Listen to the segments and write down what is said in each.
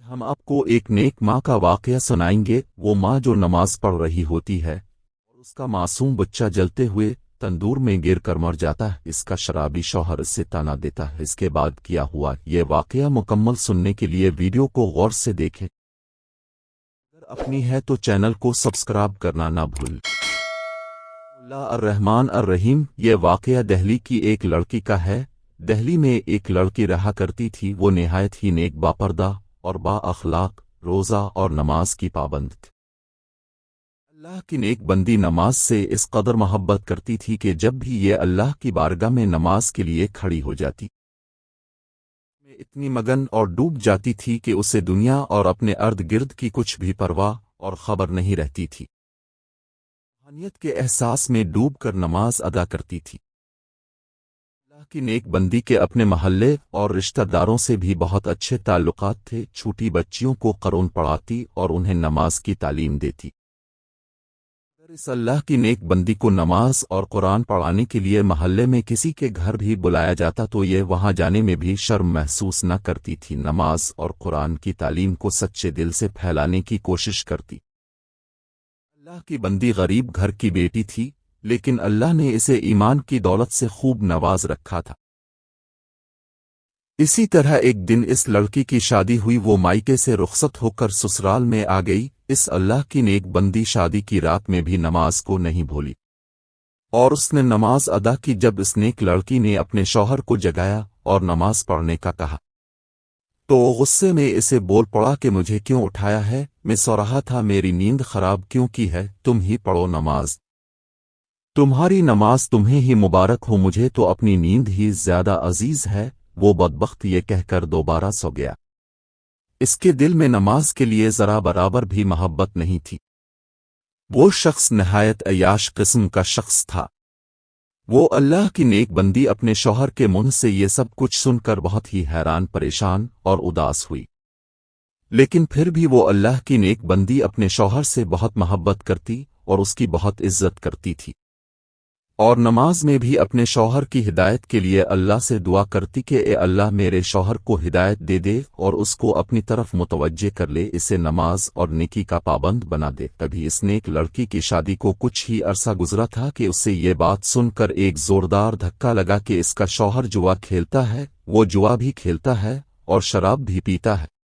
ہم آپ کو ایک نیک ماں کا واقعہ سنائیں گے، وہ ماں جو نماز پڑھ رہی ہوتی ہے اور اس کا معصوم بچہ جلتے ہوئے تندور میں گر کر مر جاتا ہے۔ اس کا شرابی شوہر اس سے طعنہ دیتا ہے۔ اس کے بعد کیا ہوا یہ واقعہ مکمل سننے کے لیے ویڈیو کو غور سے دیکھیں۔ اگر اپنی ہے تو چینل کو سبسکرائب کرنا نہ بھول۔ اللہ الرحمن الرحیم۔ یہ واقعہ دہلی کی ایک لڑکی کا ہے۔ دہلی میں ایک لڑکی رہا کرتی تھی، وہ نہایت ہی نیک باپردہ اور با اخلاق، روزہ اور نماز کی پابند تھی۔ اللہ کی نیک بندی نماز سے اس قدر محبت کرتی تھی کہ جب بھی یہ اللہ کی بارگاہ میں نماز کے لیے کھڑی ہو جاتی، میں اتنی مگن اور ڈوب جاتی تھی کہ اسے دنیا اور اپنے ارد گرد کی کچھ بھی پرواہ اور خبر نہیں رہتی تھی۔ روحانیت کے احساس میں ڈوب کر نماز ادا کرتی تھی۔ اللہ کی نیک بندی کے اپنے محلے اور رشتہ داروں سے بھی بہت اچھے تعلقات تھے۔ چھوٹی بچیوں کو قرآن پڑھاتی اور انہیں نماز کی تعلیم دیتی۔ اگر اس اللہ کی نیک بندی کو نماز اور قرآن پڑھانے کے لیے محلے میں کسی کے گھر بھی بلایا جاتا تو یہ وہاں جانے میں بھی شرم محسوس نہ کرتی تھی۔ نماز اور قرآن کی تعلیم کو سچے دل سے پھیلانے کی کوشش کرتی۔ اللہ کی بندی غریب گھر کی بیٹی تھی، لیکن اللہ نے اسے ایمان کی دولت سے خوب نواز رکھا تھا۔ اسی طرح ایک دن اس لڑکی کی شادی ہوئی۔ وہ مائکے سے رخصت ہو کر سسرال میں آ گئی۔ اس اللہ کی نیک بندی شادی کی رات میں بھی نماز کو نہیں بھولی اور اس نے نماز ادا کی۔ جب اس نیک لڑکی نے اپنے شوہر کو جگایا اور نماز پڑھنے کا کہا تو وہ غصے میں اسے بول پڑا کہ مجھے کیوں اٹھایا ہے؟ میں سو رہا تھا، میری نیند خراب کیوں کی ہے؟ تم ہی پڑھو نماز، تمہاری نماز تمہیں ہی مبارک ہو، مجھے تو اپنی نیند ہی زیادہ عزیز ہے۔ وہ بدبخت یہ کہہ کر دوبارہ سو گیا۔ اس کے دل میں نماز کے لیے ذرا برابر بھی محبت نہیں تھی۔ وہ شخص نہایت عیاش قسم کا شخص تھا۔ وہ اللہ کی نیک بندی اپنے شوہر کے منہ سے یہ سب کچھ سن کر بہت ہی حیران، پریشان اور اداس ہوئی، لیکن پھر بھی وہ اللہ کی نیک بندی اپنے شوہر سے بہت محبت کرتی اور اس کی بہت عزت کرتی تھی، اور نماز میں بھی اپنے شوہر کی ہدایت کے لیے اللہ سے دعا کرتی کہ اے اللہ میرے شوہر کو ہدایت دے دے اور اس کو اپنی طرف متوجہ کر لے، اسے نماز اور نیکی کا پابند بنا دے۔ کبھی اس نیک لڑکی کی شادی کو کچھ ہی عرصہ گزرا تھا کہ اسے یہ بات سن کر ایک زوردار دھکا لگا کہ اس کا شوہر جوا کھیلتا ہے، وہ جوا بھی کھیلتا ہے اور شراب بھی پیتا ہے۔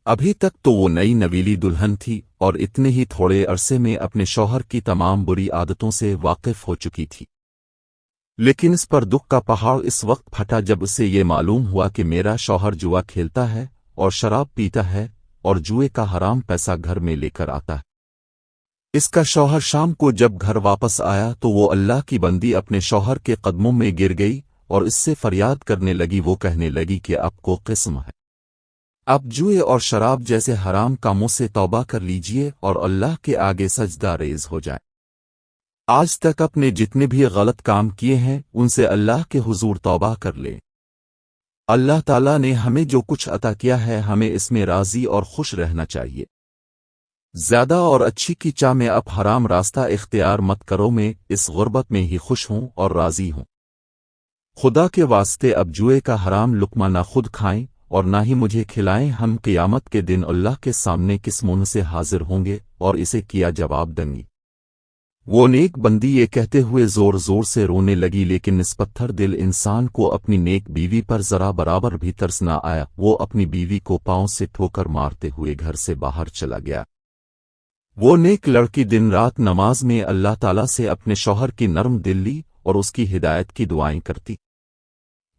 ابھی تک تو وہ نئی نویلی دلہن تھی اور اتنے ہی تھوڑے عرصے میں اپنے شوہر کی تمام بری عادتوں سے واقف ہو چکی تھی، لیکن اس پر دکھ کا پہاڑ اس وقت پھٹا جب اسے یہ معلوم ہوا کہ میرا شوہر جوا کھیلتا ہے اور شراب پیتا ہے اور جوئے کا حرام پیسہ گھر میں لے کر آتا ہے۔ اس کا شوہر شام کو جب گھر واپس آیا تو وہ اللہ کی بندی اپنے شوہر کے قدموں میں گر گئی اور اس سے فریاد کرنے لگی۔ وہ کہنے لگی کہ آپ کو قسم ہے، آپ جوئے اور شراب جیسے حرام کاموں سے توبہ کر لیجئے اور اللہ کے آگے سجدہ ریز ہو جائیں۔ آج تک اپنے جتنے بھی غلط کام کیے ہیں ان سے اللہ کے حضور توبہ کر لیں۔ اللہ تعالیٰ نے ہمیں جو کچھ عطا کیا ہے ہمیں اس میں راضی اور خوش رہنا چاہیے۔ زیادہ اور اچھی کی چاہ میں اب حرام راستہ اختیار مت کرو، میں اس غربت میں ہی خوش ہوں اور راضی ہوں۔ خدا کے واسطے اب جوئے کا حرام لقمہ نہ خود کھائیں اور نہ ہی مجھے کھلائیں، ہم قیامت کے دن اللہ کے سامنے کس منہ سے حاضر ہوں گے اور اسے کیا جواب دیں گی۔ وہ نیک بندی یہ کہتے ہوئے زور زور سے رونے لگی، لیکن اس پتھر دل انسان کو اپنی نیک بیوی پر ذرا برابر بھی ترس نہ آیا۔ وہ اپنی بیوی کو پاؤں سے ٹھوکر مارتے ہوئے گھر سے باہر چلا گیا۔ وہ نیک لڑکی دن رات نماز میں اللہ تعالیٰ سے اپنے شوہر کی نرم دلی اور اس کی ہدایت کی دعائیں کرتی۔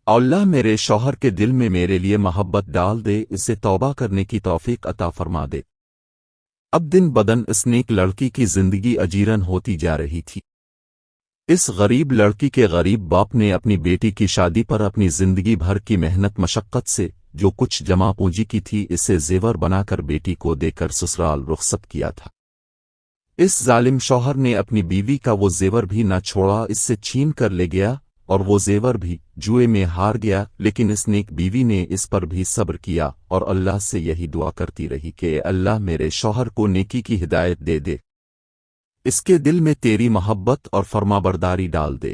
اللہ میرے شوہر کے دل میں میرے لیے محبت ڈال دے، اسے توبہ کرنے کی توفیق عطا فرما دے۔ اب دن بدن اس نیک لڑکی کی زندگی اجیرن ہوتی جا رہی تھی۔ اس غریب لڑکی کے غریب باپ نے اپنی بیٹی کی شادی پر اپنی زندگی بھر کی محنت مشقت سے جو کچھ جمع پونجی کی تھی اسے زیور بنا کر بیٹی کو دے کر سسرال رخصت کیا تھا۔ اس ظالم شوہر نے اپنی بیوی کا وہ زیور بھی نہ چھوڑا، اس سے چھین کر لے گیا اور وہ زیور بھی جوئے میں ہار گیا، لیکن اس نیک بیوی نے اس پر بھی صبر کیا اور اللہ سے یہی دعا کرتی رہی کہ اے اللہ میرے شوہر کو نیکی کی ہدایت دے دے، اس کے دل میں تیری محبت اور فرمانبرداری ڈال دے۔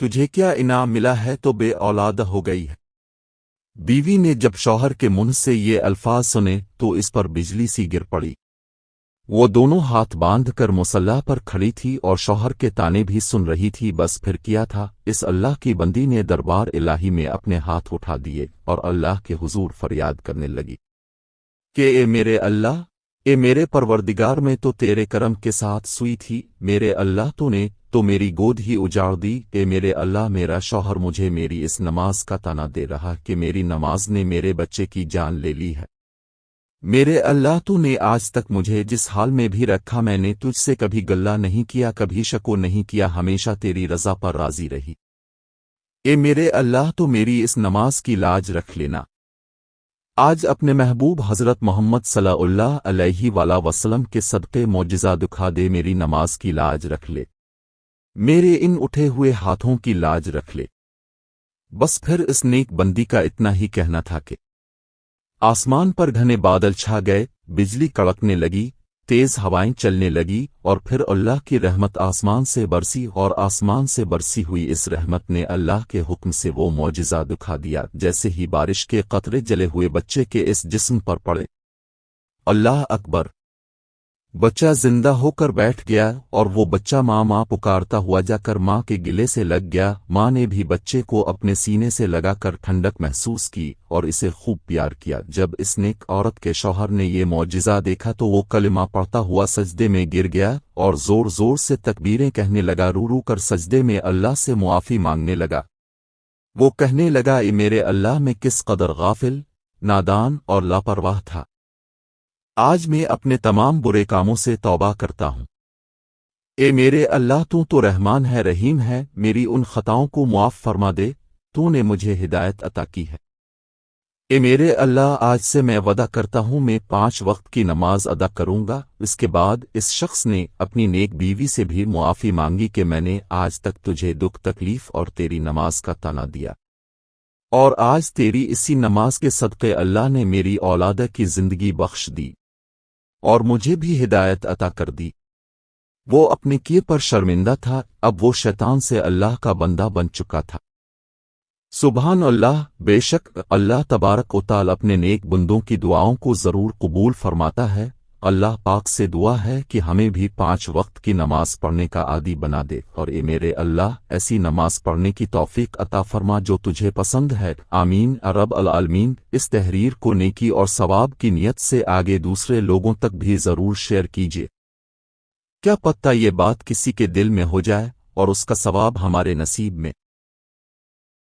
تجھے کیا انعام ملا ہے تو بے اولاد ہو گئی ہے۔ بیوی نے جب شوہر کے منہ سے یہ الفاظ سنے تو اس پر بجلی سی گر پڑی۔ وہ دونوں ہاتھ باندھ کر مصلی پر کھڑی تھی اور شوہر کے تانے بھی سن رہی تھی۔ بس پھر کیا تھا، اس اللہ کی بندی نے دربار الہی میں اپنے ہاتھ اٹھا دیے اور اللہ کے حضور فریاد کرنے لگی کہ اے میرے اللہ، اے میرے پروردگار، میں تو تیرے کرم کے ساتھ سوئی تھی، میرے اللہ تو نے تو میری گود ہی اجاڑ دی۔ اے میرے اللہ، میرا شوہر مجھے میری اس نماز کا طعنہ دے رہا کہ میری نماز نے میرے بچے کی جان لے لی ہے۔ میرے اللہ، تو نے آج تک مجھے جس حال میں بھی رکھا، میں نے تجھ سے کبھی گلہ نہیں کیا، کبھی شکو نہیں کیا، ہمیشہ تیری رضا پر راضی رہی۔ اے میرے اللہ، تو میری اس نماز کی لاج رکھ لینا۔ آج اپنے محبوب حضرت محمد صلی اللہ علیہ وآلہ وسلم کے صدقے معجزہ دکھا دے، میری نماز کی لاج رکھ لے، میرے ان اٹھے ہوئے ہاتھوں کی لاج رکھ لے۔ بس پھر اس نیک بندی کا اتنا ہی کہنا تھا کہ آسمان پر گھنے بادل چھا گئے، بجلی کڑکنے لگی، تیز ہوائیں چلنے لگی، اور پھر اللہ کی رحمت آسمان سے برسی، اور آسمان سے برسی ہوئی اس رحمت نے اللہ کے حکم سے وہ معجزہ دکھا دیا جیسے ہی بارش کے قطرے جلے ہوئے بچے کے اس جسم پر پڑے۔ اللہ اکبر! بچہ زندہ ہو کر بیٹھ گیا، اور وہ بچہ ماں ماں پکارتا ہوا جا کر ماں کے گلے سے لگ گیا۔ ماں نے بھی بچے کو اپنے سینے سے لگا کر ٹھنڈک محسوس کی اور اسے خوب پیار کیا۔ جب اس نیک عورت کے شوہر نے یہ معجزہ دیکھا تو وہ کلمہ پڑھتا ہوا سجدے میں گر گیا اور زور زور سے تکبیریں کہنے لگا، رو رو کر سجدے میں اللہ سے معافی مانگنے لگا۔ وہ کہنے لگا، اے میرے اللہ، میں کس قدر غافل، نادان اور لاپرواہ تھا، آج میں اپنے تمام برے کاموں سے توبہ کرتا ہوں۔ اے میرے اللہ، تو رحمان ہے، رحیم ہے، میری ان خطاؤں کو معاف فرما دے، تو نے مجھے ہدایت عطا کی ہے۔ اے میرے اللہ، آج سے میں وعدہ کرتا ہوں میں 5 وقت کی نماز ادا کروں گا۔ اس کے بعد اس شخص نے اپنی نیک بیوی سے بھی معافی مانگی کہ میں نے آج تک تجھے دکھ تکلیف اور تیری نماز کا طعنہ دیا، اور آج تیری اسی نماز کے صدقے اللہ نے میری اولاد کی زندگی بخش دی اور مجھے بھی ہدایت عطا کر دی۔ وہ اپنے کیے پر شرمندہ تھا، اب وہ شیطان سے اللہ کا بندہ بن چکا تھا۔ سبحان اللہ! بے شک اللہ تبارک و تعالی اپنے نیک بندوں کی دعاؤں کو ضرور قبول فرماتا ہے۔ اللہ پاک سے دعا ہے کہ ہمیں بھی 5 وقت کی نماز پڑھنے کا عادی بنا دے، اور اے میرے اللہ، ایسی نماز پڑھنے کی توفیق عطا فرما جو تجھے پسند ہے۔ آمین رب العالمین۔ اس تحریر کو نیکی اور ثواب کی نیت سے آگے دوسرے لوگوں تک بھی ضرور شیئر کیجیے، کیا پتہ یہ بات کسی کے دل میں ہو جائے اور اس کا ثواب ہمارے نصیب میں